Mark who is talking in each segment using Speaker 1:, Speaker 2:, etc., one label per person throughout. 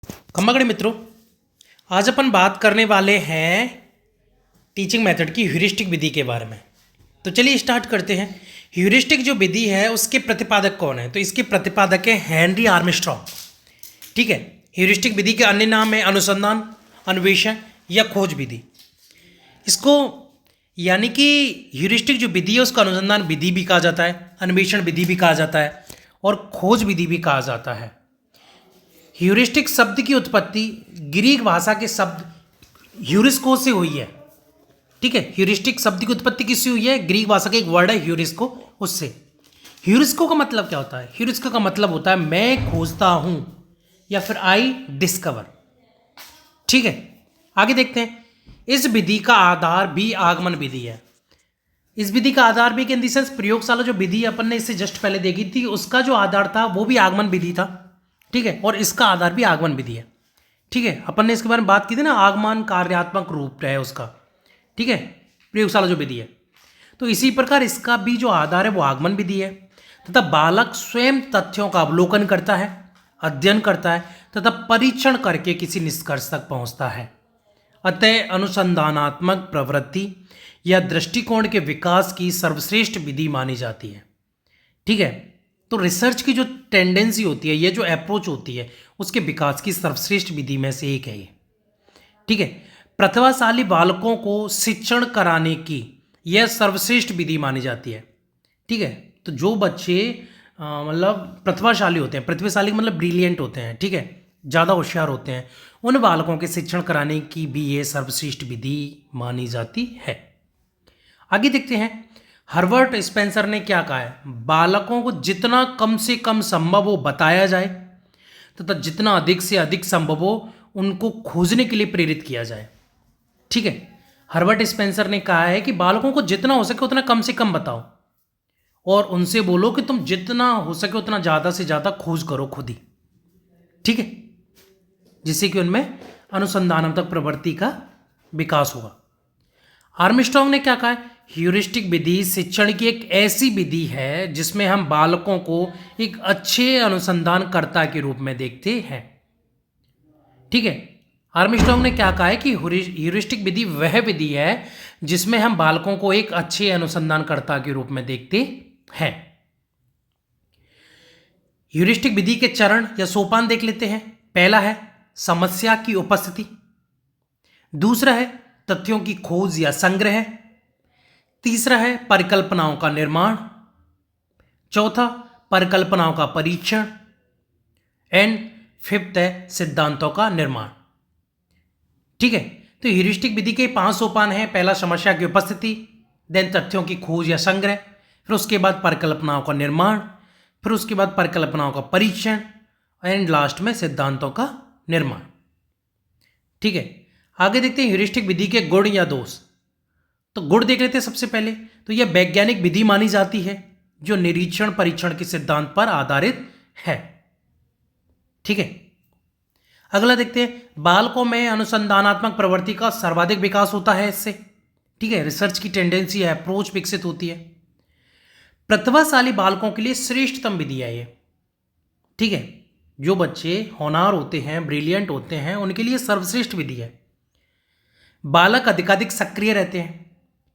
Speaker 1: खम्बागड़े मित्रों, आज अपन बात करने वाले हैं टीचिंग मेथड की ह्यूरिस्टिक विधि के बारे में। तो चलिए स्टार्ट करते हैं। ह्यूरिस्टिक जो विधि है उसके प्रतिपादक कौन है? तो इसके प्रतिपादक है हेनरी आर्मस्ट्रॉन्ग। ठीक है। ह्यूरिस्टिक विधि के अन्य नाम है अनुसंधान, अन्वेषण या खोज विधि। इसको यानी कि ह्यूरिस्टिक जो विधि है उसका अनुसंधान विधि भी कहा जाता है, अन्वेषण विधि भी कहा जाता है और खोज विधि भी कहा जाता है। ह्यूरिस्टिक शब्द की उत्पत्ति ग्रीक भाषा के शब्द ह्यूरिस्को से हुई है। ठीक है, ह्यूरिस्टिक शब्द की उत्पत्ति किससे हुई है? ग्रीक भाषा का एक वर्ड है ह्यूरिस्को, उससे। ह्यूरिस्को का मतलब क्या होता है? ह्यूरिस्को का मतलब होता है मैं खोजता हूं या फिर आई डिस्कवर। ठीक है, आगे देखते हैं। इस विधि का आधार भी आगमन विधि है। इस विधि का आधार भी इन द सेंस प्रयोगशाला जो विधि अपन ने इससे जस्ट पहले देखी थी उसका जो आधार था वो भी आगमन विधि था। ठीक है, और इसका आधार भी आगमन विधि है। ठीक है, अपन ने इसके बारे में बात की थी ना, आगमन कार्यात्मक रूप है उसका। ठीक है, प्रयोगशाला जो विधि है। तो इसी प्रकार इसका भी जो आधार है वो आगमन विधि है तथा बालक स्वयं तथ्यों का अवलोकन करता है, अध्ययन करता है तथा परीक्षण करके किसी निष्कर्ष तक पहुंचता है। अतः अनुसंधानात्मक प्रवृत्ति या दृष्टिकोण के विकास की सर्वश्रेष्ठ विधि मानी जाती है। ठीक है, तो रिसर्च की जो टेंडेंसी होती है, ये जो अप्रोच होती है, उसके विकास की सर्वश्रेष्ठ विधि में से एक है ये। ठीक है, प्रतिभाशाली बालकों को शिक्षण कराने की यह सर्वश्रेष्ठ विधि मानी जाती है। ठीक है, तो जो बच्चे मतलब प्रतिभाशाली होते हैं, प्रतिभाशाली मतलब ब्रिलियंट होते हैं, ठीक है, ज़्यादा होशियार होते हैं, उन बालकों के शिक्षण कराने की भी ये सर्वश्रेष्ठ विधि मानी जाती है। आगे देखते हैं, हर्बर्ट स्पेंसर ने क्या कहा है? बालकों को जितना कम से कम संभव हो बताया जाए तथा जितना अधिक से अधिक संभव हो उनको खोजने के लिए प्रेरित किया जाए। ठीक है, हर्बर्ट स्पेंसर ने कहा है कि बालकों को जितना हो सके उतना कम से कम बताओ और उनसे बोलो कि तुम जितना हो सके उतना ज़्यादा से ज़्यादा खोज करो खुद ही। ठीक है, जिससे कि उनमें अनुसंधानात्मक प्रवृत्ति का विकास होगा। आर्मस्ट्रॉन्ग ने क्या कहा है? ह्यूरिस्टिक विधि शिक्षण की एक ऐसी विधि है जिसमें हम बालकों को एक अच्छे अनुसंधानकर्ता के रूप में देखते हैं। ठीक है, आर्मस्ट्रॉन्ग ने क्या कहा है कि ह्यूरिस्टिक विधि वह विधि है जिसमें हम बालकों को एक अच्छे अनुसंधानकर्ता के रूप में देखते हैं। ह्यूरिस्टिक विधि के चरण या सोपान देख लेते हैं। पहला है समस्या की उपस्थिति, दूसरा है तथ्यों की खोज या संग्रह, तीसरा है परिकल्पनाओं का निर्माण, चौथा परिकल्पनाओं का परीक्षण एंड फिफ्थ है सिद्धांतों का निर्माण। ठीक है, तो ह्यूरिस्टिक विधि के 5 सोपान हैं। पहला समस्या की उपस्थिति, देन तथ्यों की खोज या संग्रह, फिर उसके बाद परिकल्पनाओं का निर्माण, फिर उसके बाद परिकल्पनाओं का परीक्षण एंड लास्ट में सिद्धांतों का निर्माण। ठीक है, आगे देखते हैं ह्यूरिस्टिक विधि के गुण या दोष। तो गुण देख लेते हैं सबसे पहले। तो यह वैज्ञानिक विधि मानी जाती है जो निरीक्षण परीक्षण के सिद्धांत पर आधारित है। ठीक है, अगला देखते हैं, बालकों में अनुसंधानात्मक प्रवृत्ति का सर्वाधिक विकास होता है इससे। ठीक है, रिसर्च की टेंडेंसी है, अप्रोच विकसित होती है। प्रतिभाशाली बालकों के लिए श्रेष्ठतम विधि है ये। ठीक है, जो बच्चे होनहार होते हैं, ब्रिलियंट होते हैं, उनके लिए सर्वश्रेष्ठ विधि है। बालक अधिकाधिक सक्रिय रहते हैं।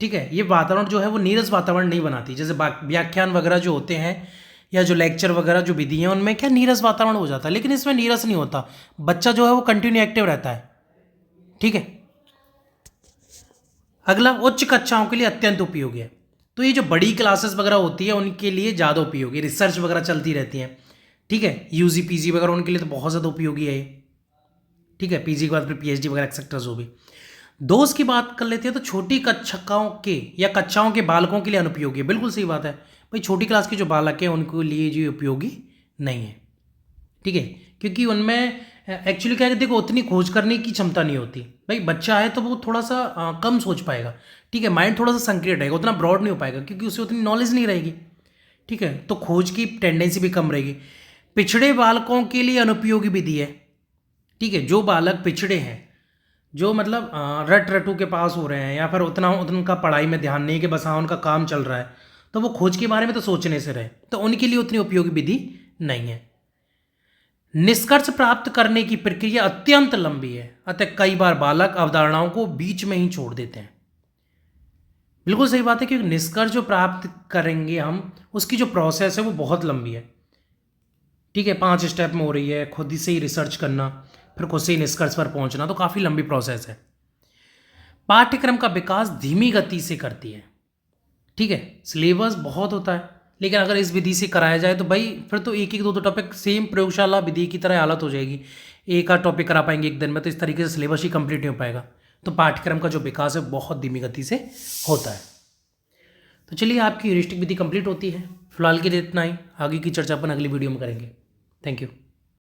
Speaker 1: ठीक है, ये वातावरण जो है वो नीरस वातावरण नहीं बनाती। जैसे व्याख्यान वगैरह जो होते हैं या जो लेक्चर वगैरह जो विधि है उनमें क्या नीरस वातावरण हो जाता है, लेकिन इसमें नीरस नहीं होता। बच्चा जो है वो कंटिन्यू एक्टिव रहता है। ठीक है, अगला उच्च कक्षाओं के लिए अत्यंत उपयोगी है। तो ये जो बड़ी क्लासेस वगैरह होती है उनके लिए ज़्यादा उपयोगी, रिसर्च वगैरह चलती रहती है। ठीक है, यूजी पीजी वगैरह उनके लिए तो बहुत ज़्यादा उपयोगी है ये। ठीक है, पीजी के बाद फिर पीएचडी वगैरह एक्सेट्रा जो भी। दोष की बात कर लेते हैं तो छोटी कक्षाओं के या कक्षाओं के बालकों के लिए अनुपयोगी है। बिल्कुल सही बात है भाई, छोटी क्लास के जो बालक हैं उनके लिए जो उपयोगी नहीं है। ठीक है, क्योंकि उनमें एक्चुअली क्या है, देखो उतनी खोज करने की क्षमता नहीं होती। भाई बच्चा है तो वो थोड़ा सा कम सोच पाएगा। ठीक है, माइंड थोड़ा सा संक्रिय रहेगा, उतना ब्रॉड नहीं हो पाएगा क्योंकि उसे उतनी नॉलेज नहीं रहेगी। ठीक है, तो खोज की टेंडेंसी भी कम रहेगी। पिछड़े बालकों के लिए अनुपयोगी विधि है। ठीक है, जो बालक पिछड़े हैं, जो मतलब रट रटू के पास हो रहे हैं या फिर उतना उनका पढ़ाई में ध्यान नहीं कि बस हाँ उनका काम चल रहा है, तो वो खोज के बारे में तो सोचने से रहे, तो उनके लिए उतनी उपयोगी विधि नहीं है। निष्कर्ष प्राप्त करने की प्रक्रिया अत्यंत लंबी है, अतः कई बार बालक अवधारणाओं को बीच में ही छोड़ देते हैं। बिल्कुल सही बात है, क्योंकि निष्कर्ष जो प्राप्त करेंगे हम, उसकी जो प्रोसेस है वो बहुत लंबी है। ठीक है, 5 स्टेप में हो रही है, खुद ही से ही रिसर्च करना, फिर खुद से ही निष्कर्ष पर पहुंचना, तो काफ़ी लंबी प्रोसेस है। पाठ्यक्रम का विकास धीमी गति से करती है। ठीक है, सिलेबस बहुत होता है, लेकिन अगर इस विधि से कराया जाए तो भाई फिर तो एक एक दो दो टॉपिक सेम प्रयोगशाला विधि की तरह हालत हो जाएगी। एक आध टॉपिक करा पाएंगे एक दिन में, तो इस तरीके से सिलेबस ही कंप्लीट नहीं हो पाएगा। तो पाठ्यक्रम का जो विकास है बहुत धीमी गति से होता है। तो चलिए, आपकी ह्यूरिस्टिक विधि कंप्लीट होती है। फिलहाल के लिए इतना ही, आगे की चर्चा अपन अगली वीडियो में करेंगे। Thank you.